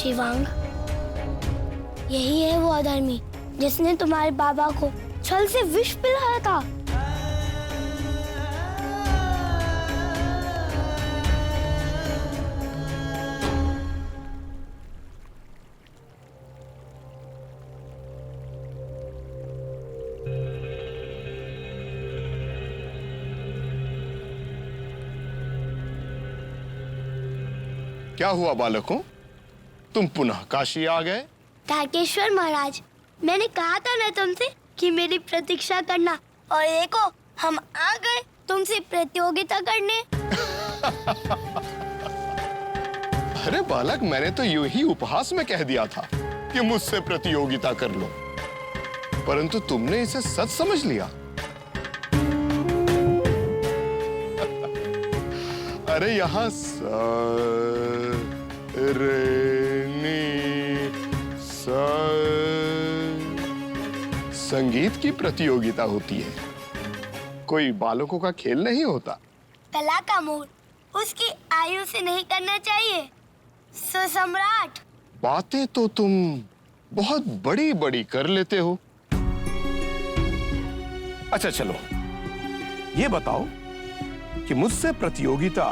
शिवांग, यही है वो अधर्मी जिसने तुम्हारे बाबा को छल से विष पिलाया था। क्या हुआ बालकों, तुम पुनः काशी आ गए? तारकेश्वर महाराज, मैंने कहा था ना तुमसे कि मेरी प्रतीक्षा करना, और देखो हम आ गए तुमसे प्रतियोगिता करने। अरे बालक, मैंने तो यूं ही उपहास में कह दिया था कि मुझसे प्रतियोगिता कर लो, परंतु तुमने इसे सच समझ लिया। अरे यहाँ संगीत की प्रतियोगिता होती है, कोई बालकों का खेल नहीं होता। कला का मोल उसकी आयु से नहीं करना चाहिए सम्राट। बातें तो तुम बहुत बड़ी बड़ी कर लेते हो। अच्छा चलो, ये बताओ कि मुझसे प्रतियोगिता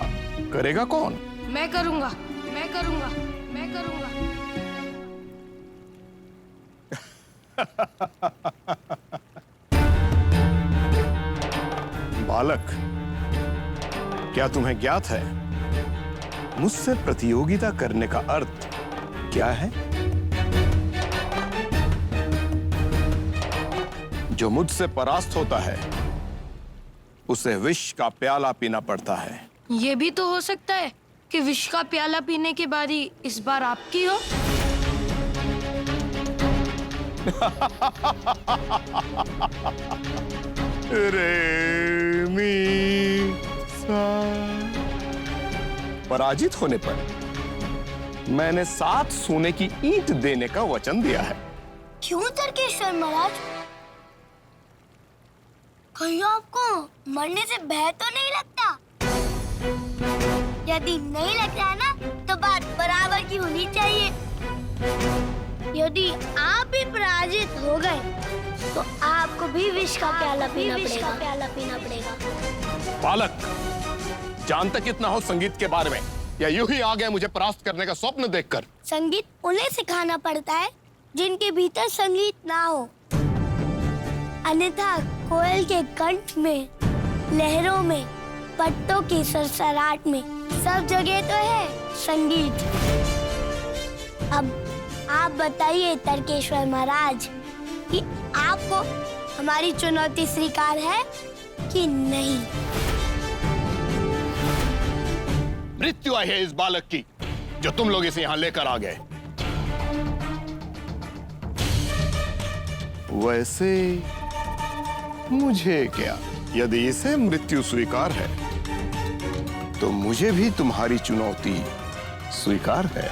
करेगा कौन? मैं करूंगा, मैं करूंगा, मैं करूंगा। बालक, क्या तुम्हें ज्ञात है मुझसे प्रतियोगिता करने का अर्थ क्या है? जो मुझसे परास्त होता है उसे विष का प्याला पीना पड़ता है। ये भी तो हो सकता है कि विष का प्याला पीने की बारी इस बार आपकी हो। पराजित होने पर मैंने 7 सोने की ईंट देने का वचन दिया है। क्यों तारकेश्वर महाराज? कहीं आपको मरने से भय तो नहीं लगता? यदि नहीं लगता है ना, तो बात बराबर की होनी चाहिए। यदि आप भी पराजित हो गए तो आपको भी विष का प्याला पीना पड़ेगा। बालक, जानते कितना हो संगीत के बारे में, या यूं ही आ गए मुझे परास्त करने का स्वप्न देखकर? संगीत उन्हें सिखाना पड़ता है जिनके भीतर संगीत ना हो, अन्यथा कोयल के कंठ में, लहरों में, पत्तों की सरसराहट में सब जगह तो है संगीत। अब आप बताइए तारकेश्वर महाराज कि आपको हमारी चुनौती स्वीकार है कि नहीं? मृत्यु आई है इस बालक की जो तुम लोग इसे यहाँ लेकर आ गए। वैसे मुझे क्या, यदि इसे मृत्यु स्वीकार है तो मुझे भी तुम्हारी चुनौती स्वीकार है।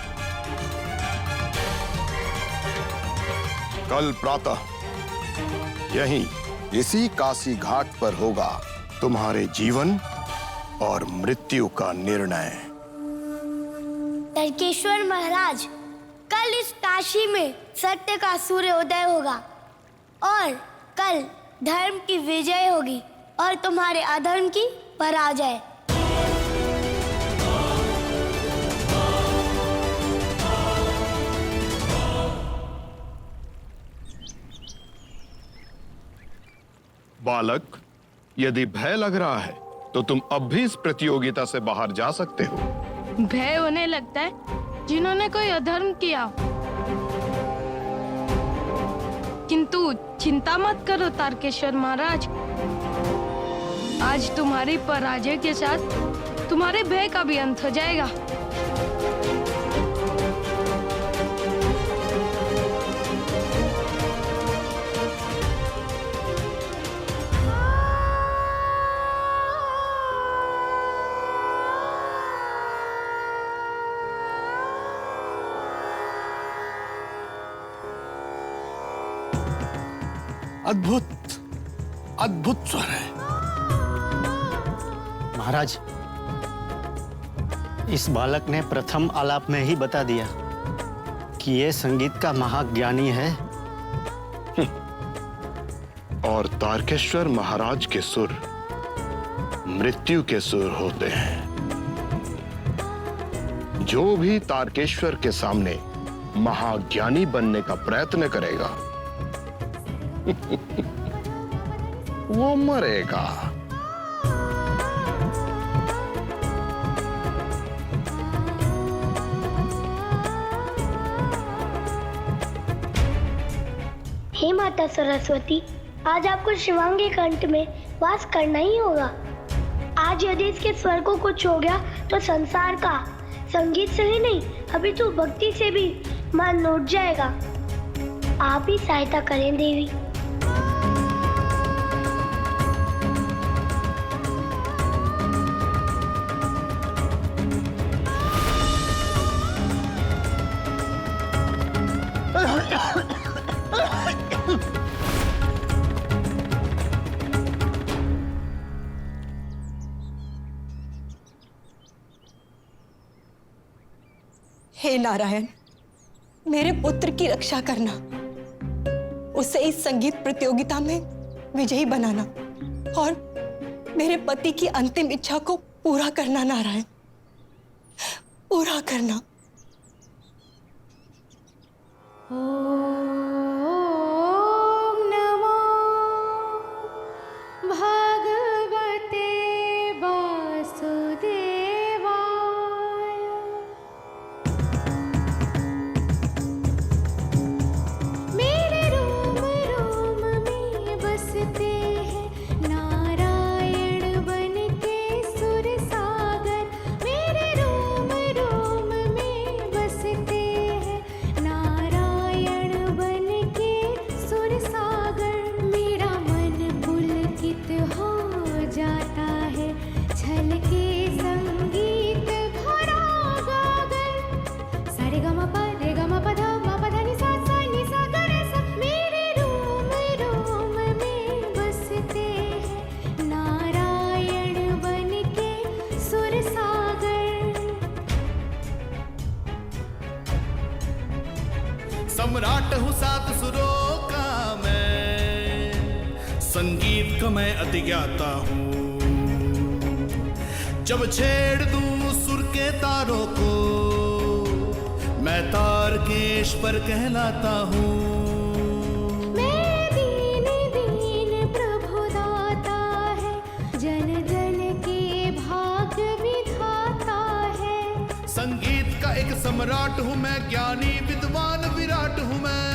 कल प्रातः यहीं इसी काशी घाट पर होगा तुम्हारे जीवन और मृत्यु का निर्णय। तारकेश्वर महाराज, कल इस काशी में सत्य का सूर्योदय होगा और कल धर्म की विजय होगी और तुम्हारे अधर्म की पराजय। बालक, यदि भय लग रहा है तो तुम अब भी इस प्रतियोगिता से बाहर जा सकते हो। भय उन्हें लगता है जिन्होंने कोई अधर्म किया। किंतु चिंता मत करो तारकेश्वर महाराज, आज तुम्हारी पराजय के साथ तुम्हारे भय का भी अंत हो जाएगा। अद्भुत अद्भुत स्वर है। महाराज, इस बालक ने प्रथम आलाप में ही बता दिया कि ये संगीत का महाज्ञानी है। और तारकेश्वर महाराज के सुर मृत्यु के सुर होते हैं। जो भी तारकेश्वर के सामने महाज्ञानी बनने का प्रयत्न करेगा वो मरेगा। हे माता सरस्वती, आज आपको शिवांगी कंठ में वास करना ही होगा। आज यदि इसके स्वर को कुछ हो गया तो संसार का, संगीत से ही नहीं अभी तो भक्ति से भी मन लौट जाएगा। आप ही सहायता करें देवी। हे नारायण, मेरे पुत्र की रक्षा करना, उसे इस संगीत प्रतियोगिता में विजयी बनाना और मेरे पति की अंतिम इच्छा को पूरा करना। नारायण, पूरा करना। सम्राट हूँ सात सुरों का मैं, संगीत का मैं अति ज्ञाता हूँ। जब छेड़ दूं सुर के तारों को, मैं तारकेश्वर कहलाता हूँ। संगीत का एक सम्राट हूँ मैं, ज्ञानी विद्वान विराट हूँ मैं।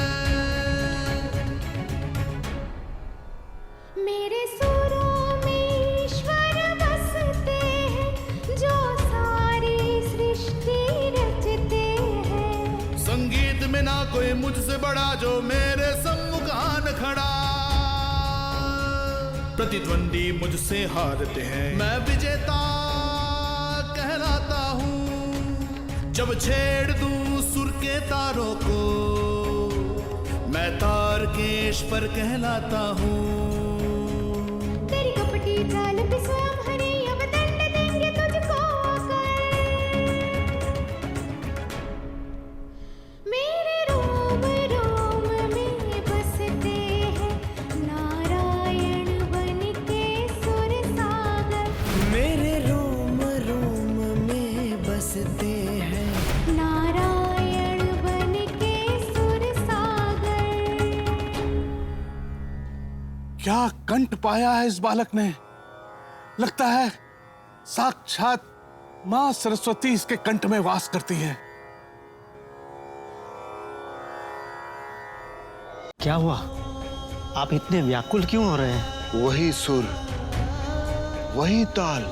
मेरे सुरों में ईश्वर बसते हैं, जो सारी सृष्टि रचते हैं। संगीत में ना कोई मुझसे बड़ा, जो मेरे सम्मुख आन खड़ा। प्रतिद्वंदी मुझसे हारते हैं, मैं विजेता कहलाता हूँ। जब छेड़ दूं सुर के तारों को, मैं तारकेश्वर कहलाता हूँ। तेरी कपटी चाल पे स्वयं हरि अब दंड देंगे तुझको आकर। मेरे रोम रोम में बसते हैं, नारायण बन के सुर सागर। मेरे रोम रोम में बसते हैं, नारायण बन के सुर सागर। क्या कंठ पाया है इस बालक ने। लगता है साक्षात मां सरस्वती इसके कंठ में वास करती है। क्या हुआ? आप इतने व्याकुल क्यों हो रहे हैं? वही सुर, वही ताल,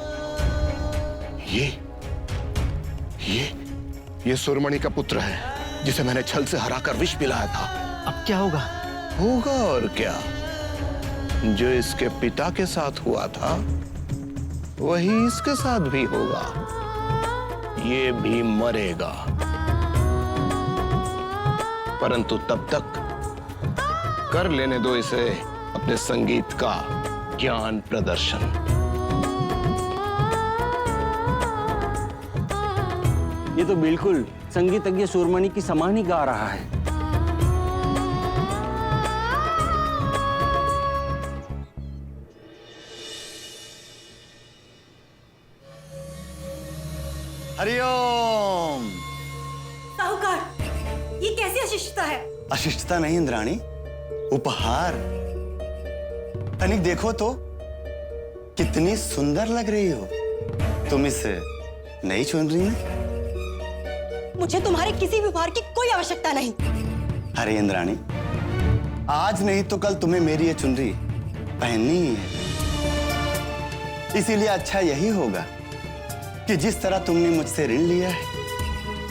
ये सुरमणि का पुत्र है, जिसे मैंने छल से हराकर विष पिलाया था। अब क्या होगा? होगा और क्या, जो इसके पिता के साथ हुआ था वही इसके साथ भी होगा। ये भी मरेगा, परंतु तब तक कर लेने दो इसे अपने संगीत का ज्ञान प्रदर्शन। ये तो बिल्कुल संगीतज्ञ सूरमणि की समान ही गा रहा है। हरिओम। साहूकार, ये कैसी अशिष्टता है? अशिष्टता नहीं इंद्राणी, उपहार। तनिक देखो तो कितनी सुंदर लग रही हो तुम इस नई चुनरी में। मुझे तुम्हारे किसी भी उपहार की कोई आवश्यकता नहीं। अरे इंद्राणी, आज नहीं तो कल तुम्हें मेरी ये चुनरी पहननी ही है। इसीलिए अच्छा यही होगा कि जिस तरह तुमने मुझसे ऋण लिया है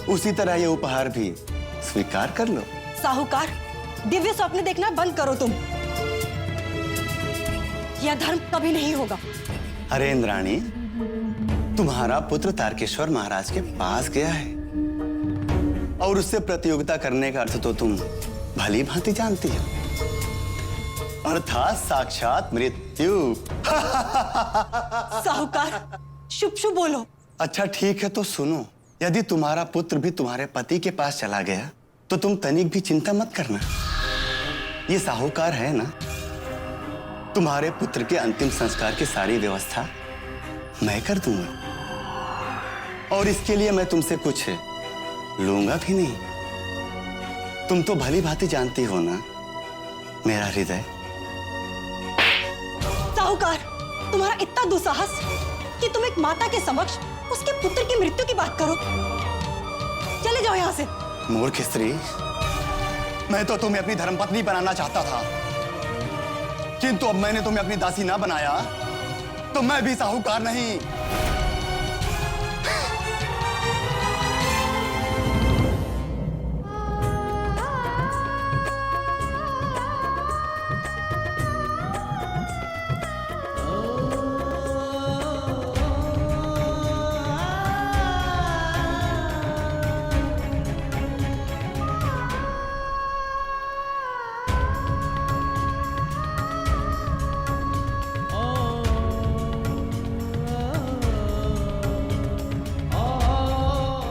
उसी तरह ये उपहार भी स्वीकार कर लो। साहूकार, दिव्य स्वप्न देखना बंद करो तुम। यह धर्म कभी नहीं होगा। अरे इंद्राणी, तुम्हारा पुत्र तारकेश्वर महाराज के पास गया है और उससे प्रतियोगिता करने का अर्थ तो तुम भली भांति जानती हो, अर्थात साक्षात मृत्यु। साहूकार, शुभ शुभ बोलो। अच्छा ठीक है तो सुनो, यदि तुम्हारा पुत्र भी तुम्हारे पति के पास चला गया तो तुम तनिक भी चिंता मत करना। ये साहूकार है ना, तुम्हारे पुत्र के अंतिम संस्कार की सारी व्यवस्था मैं कर दूंगा और इसके लिए मैं तुमसे कुछ लूंगा भी नहीं। तुम तो भली भांति जानती हो ना मेरा हृदय। साहूकार, तुम्हारा इतना दुस्साहस कि तुम एक माता के समक्ष उसके पुत्र की मृत्यु की बात करो। चले जाओ यहाँ से। मूर्ख स्त्री, मैं तो तुम्हें अपनी धर्मपत्नी बनाना चाहता था, किंतु अब मैंने तुम्हें अपनी दासी ना बनाया तो मैं भी साहूकार नहीं।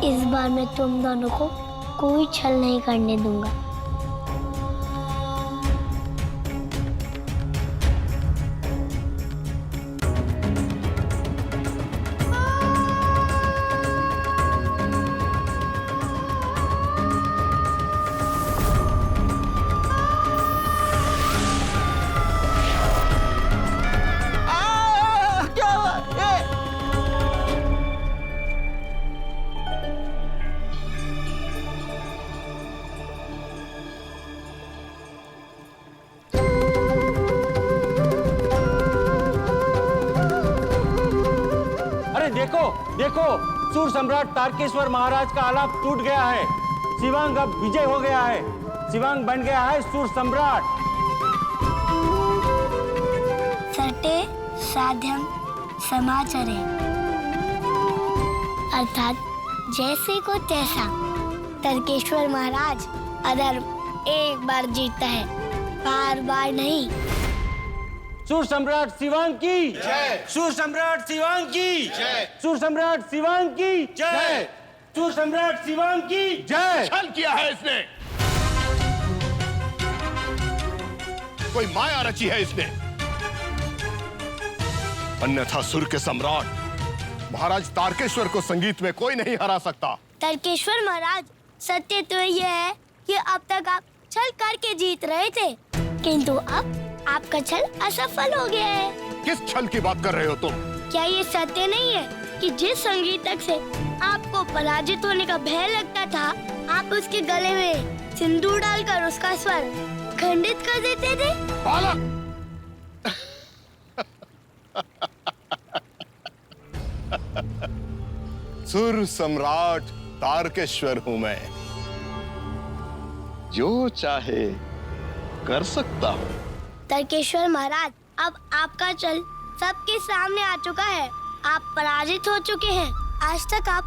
इस बार मैं तुम दोनों को कोई छल नहीं करने दूंगा। देखो देखो, सूर सम्राट तारकेश्वर महाराज का आलाप टूट गया है। शिवांग अब विजय हो गया है। शिवांग बन गया है सूर सम्राट। सटे साध्यम समाचरे, अर्थात जैसे को तैसा। तारकेश्वर महाराज अधर्म एक बार जीतता है, बार बार नहीं। सूर सम्राट शिवांग की जय। सूर सम्राट शिवांग की जय। सूर सम्राट शिवांग की जय। सूर सम्राट शिवांग की जय। छल किया है इसने, कोई माया रची है इसने, अन्यथा सुर के सम्राट महाराज तारकेश्वर को संगीत में कोई नहीं हरा सकता। तारकेश्वर महाराज, सत्य तो यह है कि अब तक आप छल करके जीत रहे थे, किंतु अब आपका छल असफल हो गया है। किस छल की बात कर रहे हो तुम? क्या ये सत्य नहीं है कि जिस संगीतक से आपको पराजित होने का भय लगता था, आप उसके गले में सिंदूर डालकर उसका स्वर खंडित कर देते थे? बालक! सुर सम्राट तारकेश्वर हूं मैं, जो चाहे कर सकता हूं। तारकेश्वर महाराज, अब आपका छल सबके सामने आ चुका है। आप पराजित हो चुके हैं। आज तक आप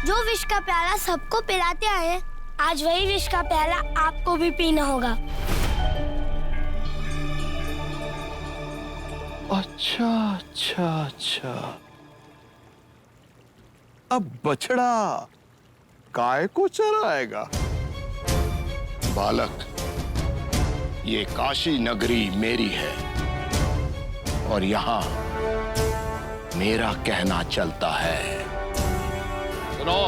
जो विष का प्याला सबको पिलाते आए हैं, आज वही विष का प्याला आपको भी पीना होगा। अच्छा अच्छा अच्छा, अब बछड़ा काय को चराएगा? बालक, ये काशी नगरी मेरी है और यहां मेरा कहना चलता है। सुनो,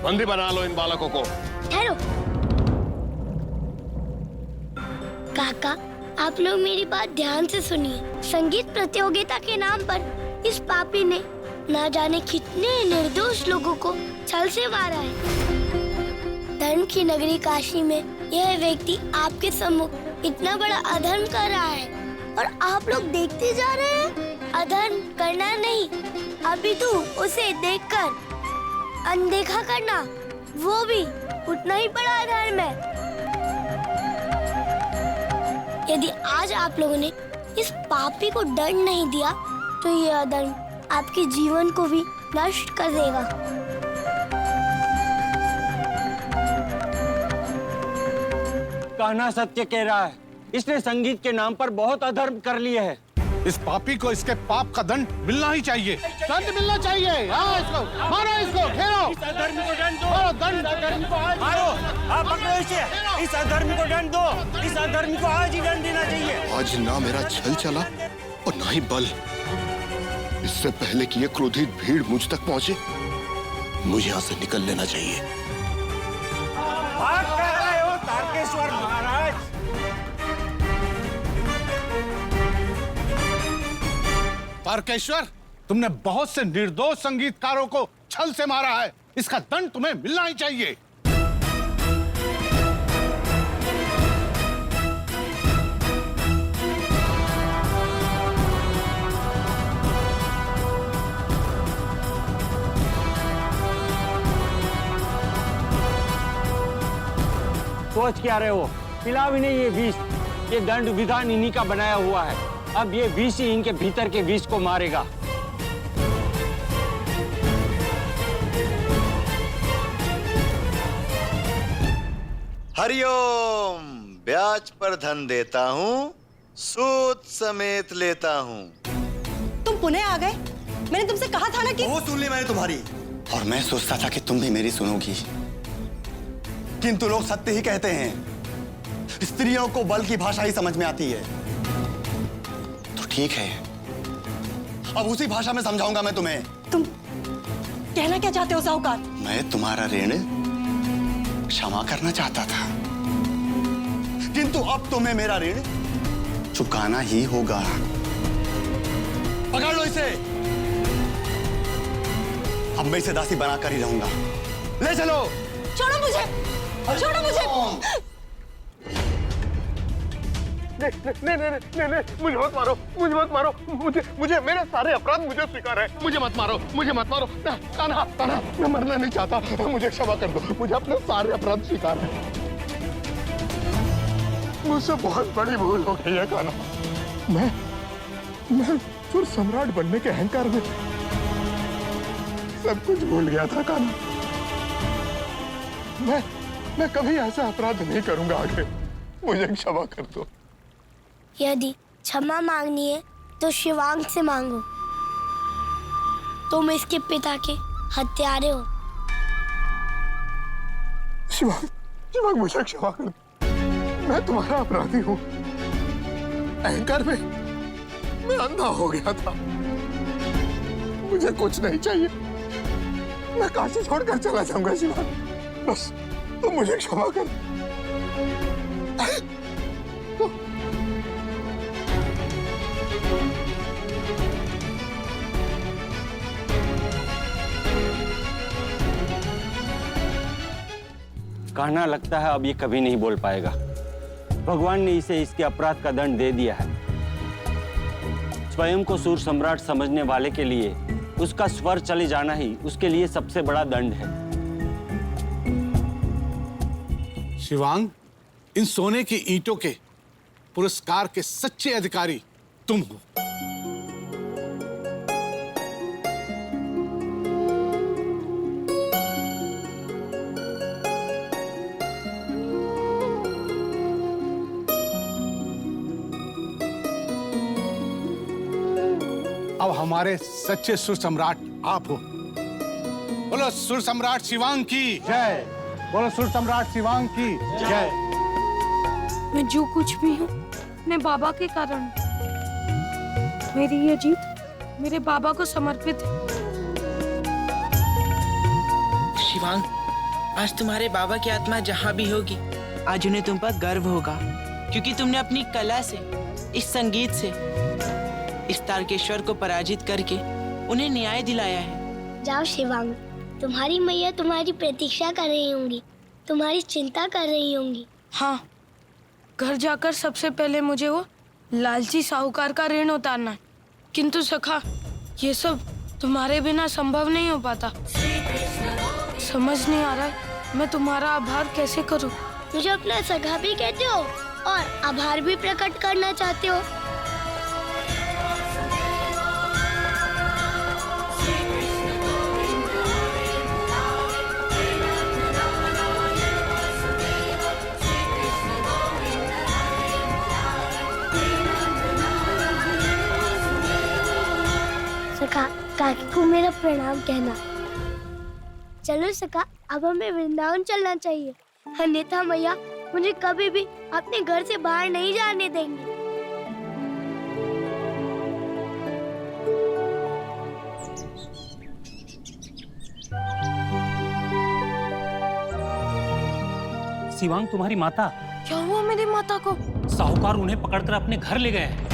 बंदी बना लो इन बालकों को। ठहरो काका, आप लोग मेरी बात ध्यान से सुनिए। संगीत प्रतियोगिता के नाम पर इस पापी ने ना जाने कितने निर्दोष लोगों को छल से मारा है। धर्म की नगरी काशी में यह व्यक्ति आपके सम्मुख इतना बड़ा अधर्म कर रहा है और आप लोग देखते जा रहे हैं। अधर्म करना नहीं, अभी तो उसे देखकर अनदेखा करना, वो भी उतना ही बड़ा अधर्म है। यदि आज आप लोगों ने इस पापी को दंड नहीं दिया तो ये अधर्म आपके जीवन को भी नष्ट कर देगा। कहना सत्य कह रहा है। इसने संगीत के नाम पर बहुत अधर्म कर लिए है। इस पापी को इसके पाप का दंड मिलना ही चाहिए। दंड मिलना चाहिए। हाँ, इसको मारो, इसको घेरो। इस अधर्मी को दंड दो। दंड अधर्मी को आज मारो। आप पकड़ो इसे। इस अधर्मी को दंड दो। इस अधर्मी को आज ही दंड देना चाहिए। आज ना मेरा छल चला और ना ही बल। इससे पहले कि ये क्रोधित भीड़ मुझ तक पहुंचे, मुझे यहाँ से निकल लेना चाहिए। भाग कर रहे हो तारकेश्वर महाराज। तारकेश्वर, तुमने बहुत से निर्दोष संगीतकारों को छल से मारा है। इसका दंड तुम्हें मिलना ही चाहिए। सोच क्या रहे हो? पिला भी नहीं ये विष। ये दंड विधान इन्हीं का बनाया हुआ है। अब ये विष ही इनके भीतर के विष को मारेगा। हरिओम। ब्याज पर धन देता हूँ, सूद समेत लेता हूँ। तुम पुणे आ गए? मैंने तुमसे कहा था ना कि वो सुन ली मैंने तुम्हारी, और मैं सोचता था कि तुम भी मेरी सुनोगी, किंतु लोग सत्य ही कहते हैं। स्त्रियों को बल की भाषा ही समझ में आती है। तो ठीक है, अब उसी भाषा में समझाऊंगा मैं तुम्हें। तुम कहना क्या चाहते हो साहूकार? मैं तुम्हारा ऋण क्षमा करना चाहता था, किंतु अब तुम्हें मेरा ऋण चुकाना ही होगा। पकड़ लो इसे। अब मैं इसे दासी बनाकर ही रहूंगा। ले चलो। छोड़ो मुझे, छोड़ो मुझे। नहीं, मुझे मत मारो, मुझे मत मारो। मुझे मेरे सारे अपराध मुझे स्वीकार है। मुझे मत मारो, मुझे मत मारो। कान्हा, कान्हा, मैं मरना नहीं चाहता। मुझे क्षमा कर दो। मुझे अपने सारे अपराध स्वीकार है। मुझसे बहुत बड़ी भूल हो गई है कान्हा। मैं सुर सम्राट बनने के अहंकार में सब कुछ भूल गया था कान्हा। मैं कभी ऐसा अपराध नहीं करूंगा आगे। मुझे क्षमा कर दो। यदि क्षमा मांगनी है तो शिवांग से मांगो। तुम इसके पिता के हत्यारे हो। शिवांग, मुझे क्षमा कर दो। मैं तुम्हारा अपराधी हूँ। अहंकार में मैं अंधा हो गया था। मुझे कुछ नहीं चाहिए। मैं काशी छोड़कर चला जाऊंगा शिवांग। बस तुम मुझे क्षमा कर। कहना लगता है अब ये कभी नहीं बोल पाएगा। भगवान ने इसे इसके अपराध का दंड दे दिया है। स्वयं को सूर सम्राट समझने वाले के लिए उसका स्वर चले जाना ही उसके लिए सबसे बड़ा दंड है। शिवांग, इन सोने की ईंटों के पुरस्कार के सच्चे अधिकारी तुम हो। अब हमारे सच्चे सुर सम्राट आप हो। बोलो सुर सम्राट शिवांग की जय। बोलो सुर सम्राट शिवांग की जय। मैं जो कुछ भी हूँ अपने बाबा के कारण। मेरी ये जीत मेरे बाबा को समर्पित है। शिवांग, आज तुम्हारे बाबा की आत्मा जहाँ भी होगी, आज उन्हें तुम पर गर्व होगा, क्योंकि तुमने अपनी कला से, इस संगीत से, इस तारकेश्वर को पराजित करके उन्हें न्याय दिलाया है। जाओ शिवांग, तुम्हारी मैया तुम्हारी प्रतीक्षा कर रही होंगी, तुम्हारी चिंता कर रही होंगी। हाँ, घर जाकर सबसे पहले मुझे वो लालची साहूकार का ऋण उतारना है। किंतु सखा, ये सब तुम्हारे बिना संभव नहीं हो पाता। समझ नहीं आ रहा है मैं तुम्हारा आभार कैसे करूं। मुझे अपना सगा भी कहते हो और आभार भी प्रकट करना चाहते हो। सखा, काकी को मेरा प्रणाम कहना। चलो सखा, अब हमें वृंदावन चलना चाहिए, अन्यथा मैया मुझे कभी भी अपने घर से बाहर नहीं जाने देंगे। शिवांग, तुम्हारी माता। क्या हुआ मेरी माता को? साहूकार उन्हें पकड़कर अपने घर ले गए हैं।